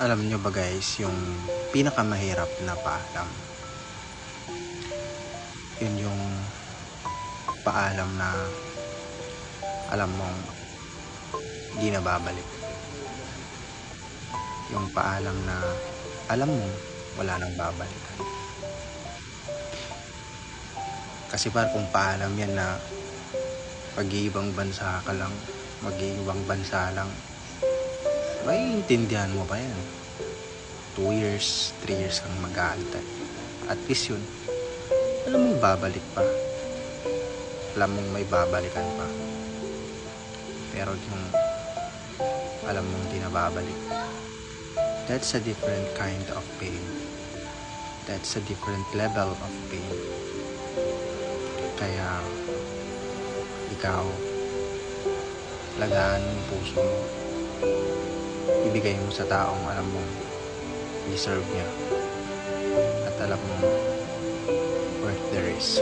Alam nyo ba guys, yung pinakamahirap na paalam, yun yung paalam na alam mong di na babalik. Yung paalam na alam mong wala nang babalikan. Kasi kung paalam yan na pag-iibang bansa ka lang, mag-iibang bansa lang, maiintindihan mo pa yan. 2 years, 3 years kang mag-aantay. At least yun, alam mong babalik pa. Alam mong may babalikan pa. Pero yung alam mong di na babalik, that's a different kind of pain. That's a different level of pain. Kaya ikaw, lagaan mo yung puso mo. Ibigay mo sa taong alam mong deserve niya. At alam mong worth the risk.